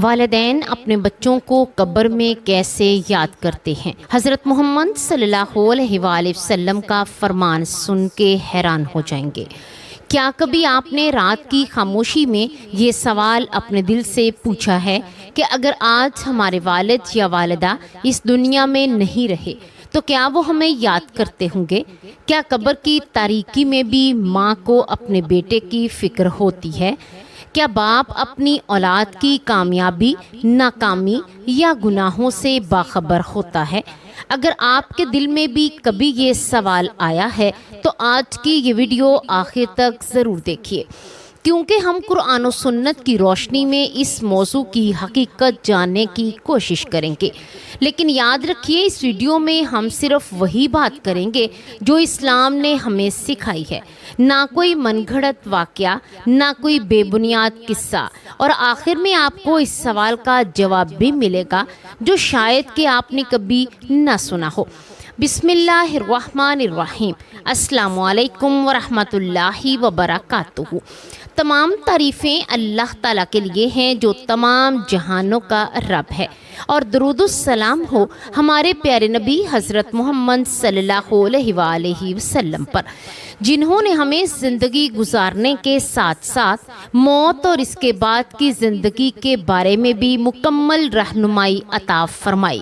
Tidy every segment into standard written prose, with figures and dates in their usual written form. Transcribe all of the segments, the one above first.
والدین اپنے بچوں کو قبر میں کیسے یاد کرتے ہیں؟ حضرت محمد صلی اللہ علیہ وآلہ وسلم کا فرمان سن کے حیران ہو جائیں گے۔ کیا کبھی آپ نے رات کی خاموشی میں یہ سوال اپنے دل سے پوچھا ہے کہ اگر آج ہمارے والد یا والدہ اس دنیا میں نہیں رہے تو کیا وہ ہمیں یاد کرتے ہوں گے؟ کیا قبر کی تاریکی میں بھی ماں کو اپنے بیٹے کی فکر ہوتی ہے؟ کیا باپ اپنی اولاد کی کامیابی، ناکامی یا گناہوں سے باخبر ہوتا ہے؟ اگر آپ کے دل میں بھی کبھی یہ سوال آیا ہے تو آج کی یہ ویڈیو آخر تک ضرور دیکھیے، کیونکہ ہم قرآن و سنت کی روشنی میں اس موضوع کی حقیقت جاننے کی کوشش کریں گے۔ لیکن یاد رکھیے، اس ویڈیو میں ہم صرف وہی بات کریں گے جو اسلام نے ہمیں سکھائی ہے، نہ کوئی من گھڑت واقعہ، نہ کوئی بے بنیاد قصہ، اور آخر میں آپ کو اس سوال کا جواب بھی ملے گا جو شاید کہ آپ نے کبھی نہ سنا ہو۔ بسم اللہ الرحمن الرحیم۔ السلام علیکم ورحمۃ اللہ وبرکاتہ۔ تمام تعریفیں اللہ تعالیٰ کے لیے ہیں جو تمام جہانوں کا رب ہے، اور درود السلام ہو ہمارے پیارے نبی حضرت محمد صلی اللہ علیہ وآلہ وسلم پر، جنہوں نے ہمیں زندگی گزارنے کے ساتھ ساتھ موت اور اس کے بعد کی زندگی کے بارے میں بھی مکمل رہنمائی عطا فرمائی۔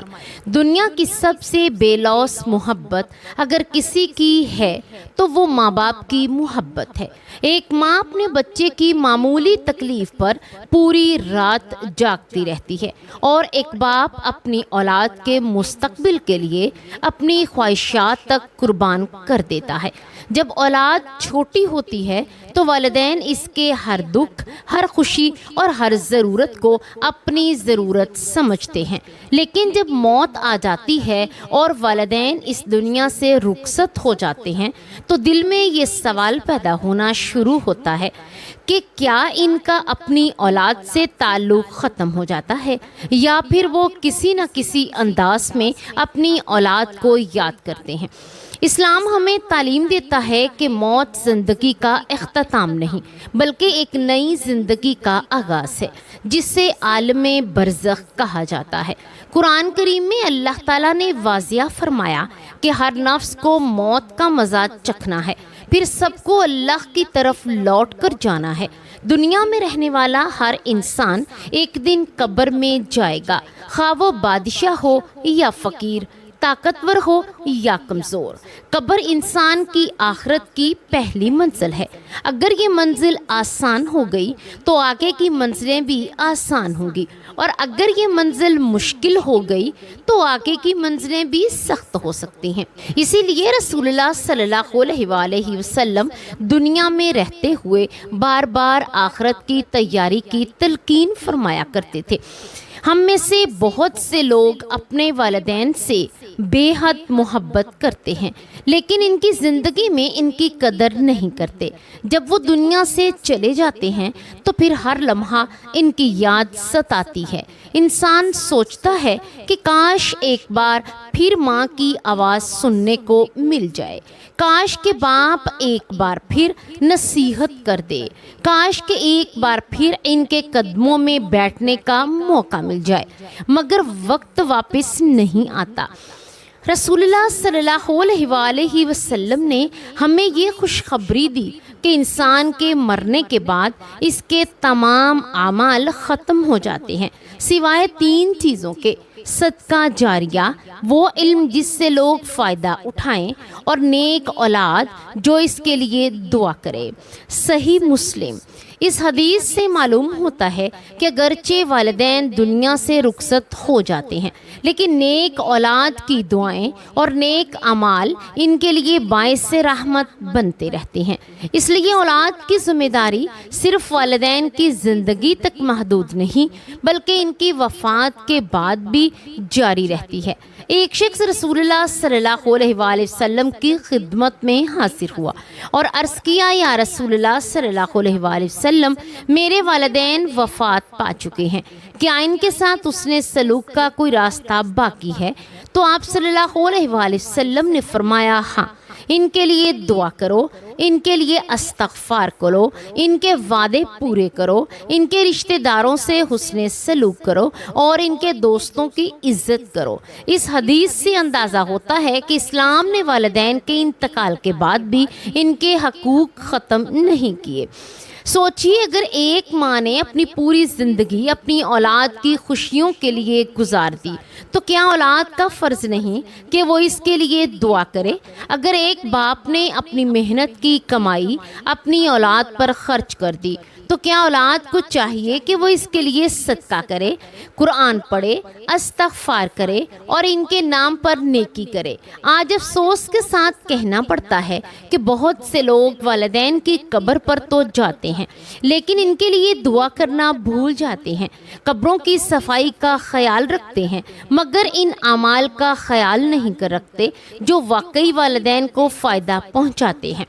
دنیا کی سب سے بے لوث محبت اگر کسی کی ہے تو وہ ماں باپ کی محبت ہے۔ ایک ماں اپنے بچے کی معمولی تکلیف پر پوری رات جاگتی رہتی ہے، اور ایک باپ اپنی اولاد کے مستقبل کے لیے اپنی خواہشات تک قربان کر دیتا ہے۔ جب اولاد چھوٹی ہوتی ہے تو والدین اس کے ہر دکھ، ہر خوشی اور ہر ضرورت کو اپنی ضرورت سمجھتے ہیں، لیکن جب موت آ جاتی ہے اور والدین اس دنیا سے رخصت ہو جاتے ہیں تو دل میں یہ سوال پیدا ہونا شروع ہوتا ہے کہ کیا ان کا اپنی اولاد سے تعلق ختم ہو جاتا ہے، یا پھر وہ کسی نہ کسی انداز میں اپنی اولاد کو یاد کرتے ہیں۔ اسلام ہمیں تعلیم دیتا ہے کہ موت زندگی کا اختتام نہیں بلکہ ایک نئی زندگی کا آغاز ہے، جس سے عالم برزخ کہا جاتا ہے۔ قرآن کریم میں اللہ تعالیٰ نے واضح فرمایا کہ ہر نفس کو موت کا مزہ چکھنا ہے، پھر سب کو اللہ کی طرف لوٹ کر جانا ہے۔ دنیا میں رہنے والا ہر انسان ایک دن قبر میں جائے گا، خواہ وہ بادشاہ ہو یا فقیر، طاقتور ہو یا کمزور۔ قبر انسان کی آخرت کی پہلی منزل ہے۔ اگر یہ منزل آسان ہو گئی تو آگے کی منزلیں بھی آسان ہوں گی، اور اگر یہ منزل مشکل ہو گئی تو آگے کی منزلیں بھی سخت ہو سکتی ہیں۔ اسی لیے رسول اللہ صلی اللہ علیہ وآلہ وسلم دنیا میں رہتے ہوئے بار بار آخرت کی تیاری کی تلقین فرمایا کرتے تھے۔ ہم میں سے بہت سے لوگ اپنے والدین سے بے حد محبت کرتے ہیں، لیکن ان کی زندگی میں ان کی قدر نہیں کرتے۔ جب وہ دنیا سے چلے جاتے ہیں تو پھر ہر لمحہ ان کی یاد ستاتی ہے۔ انسان سوچتا ہے کہ کاش ایک بار پھر ماں کی آواز سننے کو مل جائے، کاش کہ باپ ایک بار پھر نصیحت کر دے، کاش کہ ایک بار پھر ان کے قدموں میں بیٹھنے کا موقع مل جائے، مگر وقت واپس نہیں آتا۔ رسول اللہ صلی اللہ علیہ وآلہ وسلم نے ہمیں یہ خوشخبری دی کہ انسان کے مرنے کے بعد اس کے تمام اعمال ختم ہو جاتے ہیں سوائے تین چیزوں کے: صدقہ جاریہ، وہ علم جس سے لوگ فائدہ اٹھائیں، اور نیک اولاد جو اس کے لیے دعا کرے۔ صحیح مسلم۔ اس حدیث سے معلوم ہوتا ہے کہ اگرچہ والدین دنیا سے رخصت ہو جاتے ہیں، لیکن نیک اولاد کی دعائیں اور نیک اعمال ان کے لیے باعث رحمت بنتے رہتے ہیں۔ اس لیے اولاد کی ذمہ داری صرف والدین کی زندگی تک محدود نہیں بلکہ ان کی وفات کے بعد بھی جاری رہتی ہے۔ ایک شخص رسول اللہ صلی اللہ علیہ وآلہ وسلم کی خدمت میں حاضر ہوا اور عرض کیا، یا رسول اللہ صلی اللہ علیہ وآلہ وسلم، میرے والدین وفات پا چکے ہیں، کیا ان کے ساتھ حسن سلوک کا کوئی راستہ باقی ہے؟ تو آپ صلی اللہ علیہ وآلہ وسلم نے فرمایا، ہاں، ان کے لیے دعا کرو، ان کے لیے استغفار کرو، ان کے وعدے پورے کرو، ان کے رشتہ داروں سے حسن سلوک کرو اور ان کے دوستوں کی عزت کرو۔ اس حدیث سے اندازہ ہوتا ہے کہ اسلام نے والدین کے انتقال کے بعد بھی ان کے حقوق ختم نہیں کیے۔ سوچیے، اگر ایک ماں نے اپنی پوری زندگی اپنی اولاد کی خوشیوں کے لیے گزار دی تو کیا اولاد کا فرض نہیں کہ وہ اس کے لیے دعا کرے؟ اگر ایک باپ نے اپنی محنت کی کمائی اپنی اولاد پر خرچ کر دی تو کیا اولاد کو چاہیے کہ وہ اس کے لیے صدقہ کرے، قرآن پڑھے، استغفار کرے اور ان کے نام پر نیکی کرے؟ آج افسوس کے ساتھ کہنا پڑتا ہے کہ بہت سے لوگ والدین کی قبر پر تو جاتے ہیں لیکن ان کے لیے دعا کرنا بھول جاتے ہیں، قبروں کی صفائی کا خیال رکھتے ہیں مگر ان اعمال کا خیال نہیں رکھتے جو واقعی والدین کو فائدہ پہنچاتے ہیں۔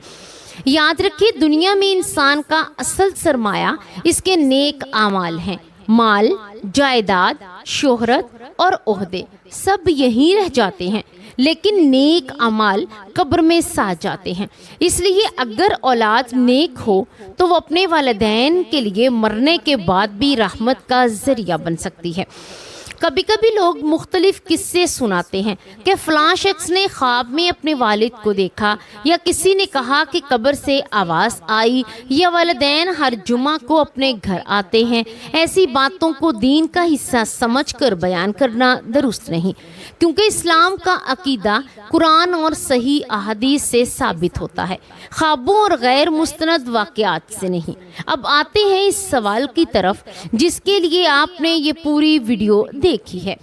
یاد رکھیے، دنیا میں انسان کا اصل سرمایہ اس کے نیک اعمال ہیں۔ مال، جائیداد، شہرت اور عہدے سب یہیں رہ جاتے ہیں لیکن نیک اعمال قبر میں ساتھ جاتے ہیں۔ اس لیے اگر اولاد نیک ہو تو وہ اپنے والدین کے لیے مرنے کے بعد بھی رحمت کا ذریعہ بن سکتی ہے۔ کبھی کبھی لوگ مختلف قصے سناتے ہیں کہ فلاں شخص نے خواب میں اپنے والد کو دیکھا، یا کسی نے کہا کہ قبر سے آواز آئی، یا والدین ہر جمعہ کو اپنے گھر آتے ہیں۔ ایسی باتوں کو دین کا حصہ سمجھ کر بیان کرنا درست نہیں، کیونکہ اسلام کا عقیدہ قرآن اور صحیح احادیث سے ثابت ہوتا ہے، خوابوں اور غیر مستند واقعات سے نہیں۔ اب آتے ہیں اس سوال کی طرف جس کے لیے آپ نے یہ پوری ویڈیو دیکھی ہے۔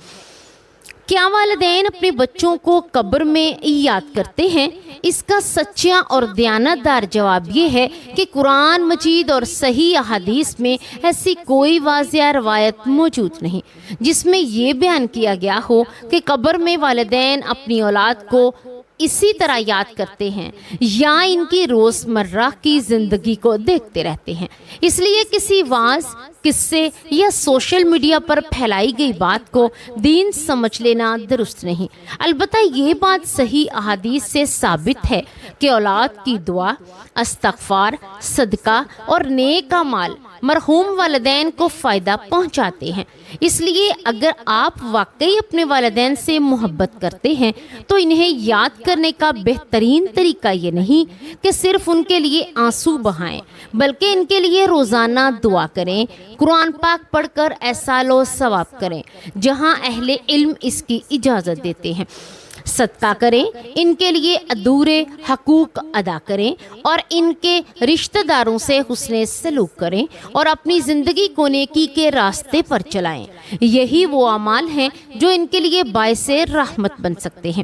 کیا والدین اپنے بچوں کو قبر میں یاد کرتے ہیں؟ اس کا سچا اور دیانتدار جواب یہ ہے کہ قرآن مجید اور صحیح احادیث میں ایسی کوئی واضح روایت موجود نہیں جس میں یہ بیان کیا گیا ہو کہ قبر میں والدین اپنی اولاد کو اسی طرح یاد کرتے ہیں یا ان کی روزمرہ کی زندگی کو دیکھتے رہتے ہیں۔ اس لیے کسی واعظ، قصے یا سوشل میڈیا پر پھیلائی گئی بات کو دین سمجھ لینا درست نہیں۔ البتہ یہ بات صحیح احادیث سے ثابت ہے کہ اولاد کی دعا، استغفار، صدقہ اور نیک اعمال مرحوم والدین کو فائدہ پہنچاتے ہیں۔ اس لیے اگر آپ واقعی اپنے والدین سے محبت کرتے ہیں تو انہیں یاد کرنے کا بہترین طریقہ یہ نہیں کہ صرف ان کے لیے آنسو بہائیں، بلکہ ان کے لیے روزانہ دعا کریں، قرآن پاک پڑھ کر احسان و ثواب کریں جہاں اہل علم اس کی اجازت دیتے ہیں، صدقہ کریں، ان کے لیے ادھورے حقوق ادا کریں اور ان کے رشتہ داروں سے حسن سلوک کریں اور اپنی زندگی کو نیکی کے راستے پر چلائیں۔ یہی وہ اعمال ہیں جو ان کے لیے باعث رحمت بن سکتے ہیں۔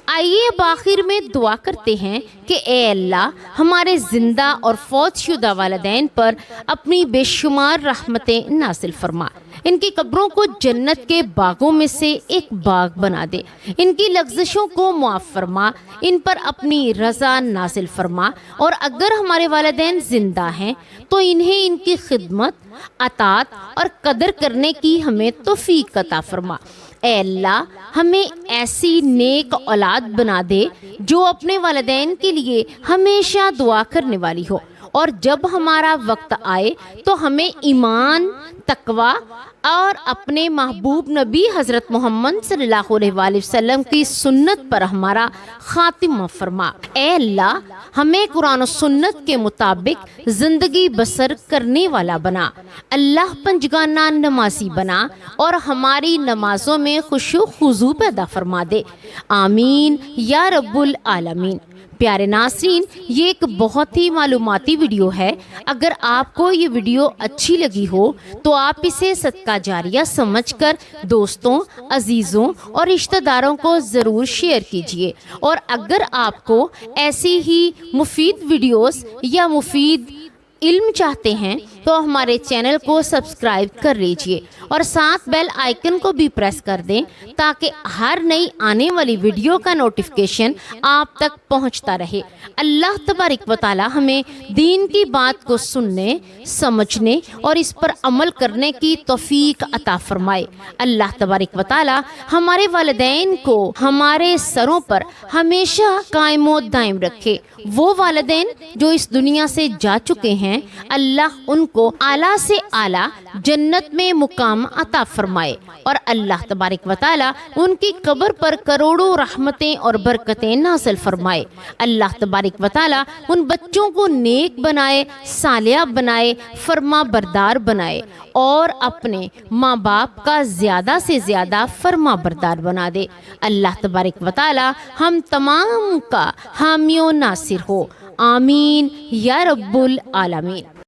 آئیے اب آخر میں دعا کرتے ہیں کہ اے اللہ، ہمارے زندہ اور فوت شدہ والدین پر اپنی بے شمار رحمتیں نازل فرما، ان کی قبروں کو جنت کے باغوں میں سے ایک باغ بنا دے، ان کی لغزشوں کو معاف فرما، ان پر اپنی رضا نازل فرما، اور اگر ہمارے والدین زندہ ہیں تو انہیں ان کی خدمت، اطاعت اور قدر کرنے کی ہمیں توفیق عطا فرما۔ اے اللہ، ہمیں ایسی نیک اولاد بنا دے جو اپنے والدین کے لیے ہمیشہ دعا کرنے والی ہو، اور جب ہمارا وقت آئے تو ہمیں ایمان، تقوی اور اپنے محبوب نبی حضرت محمد صلی اللہ علیہ وآلہ وسلم کی سنت پر ہمارا خاتمہ فرما۔ اے اللہ، ہمیں قرآن و سنت کے مطابق زندگی بسر کرنے والا بنا، اللہ پنجگانہ نمازی بنا اور ہماری نمازوں میں خشوع و خضوع پیدا فرما دے، آمین یا رب العالمین۔ پیارے ناظرین، یہ ایک بہت ہی معلوماتی ویڈیو ہے۔ اگر آپ کو یہ ویڈیو اچھی لگی ہو تو آپ اسے صدقہ جاریہ سمجھ کر دوستوں، عزیزوں اور رشتہ داروں کو ضرور شیئر کیجیے، اور اگر آپ کو ایسی ہی مفید ویڈیوز یا مفید علم چاہتے ہیں تو ہمارے چینل کو سبسکرائب کر لیجئے اور ساتھ بیل آئیکن کو بھی پریس کر دیں تاکہ ہر نئی آنے والی ویڈیو کا نوٹیفیکیشن آپ تک پہنچتا رہے۔ اللہ تبارک و تعالی ہمیں دین کی بات کو سننے، سمجھنے اور اس پر عمل کرنے کی توفیق عطا فرمائے۔ اللہ تبارک و تعالی ہمارے والدین کو ہمارے سروں پر ہمیشہ قائم و دائم رکھے۔ وہ والدین جو اس دنیا سے جا چکے ہیں، اللہ ان کو اعلیٰ سے اعلیٰ جنت میں مقام عطا فرمائے اور اللہ تبارک و تعالی ان کی قبر پر کروڑوں رحمتیں اور برکتیں نازل فرمائے۔ اللہ تبارک و تعالی ان بچوں کو نیک بنائے، صالحہ بنائے، فرما بردار بنائے اور اپنے ماں باپ کا زیادہ سے زیادہ فرما بردار بنا دے۔ اللہ تبارک و تعالی ہم تمام کا حامی و ناصر ہو، آمین یا رب العالمین۔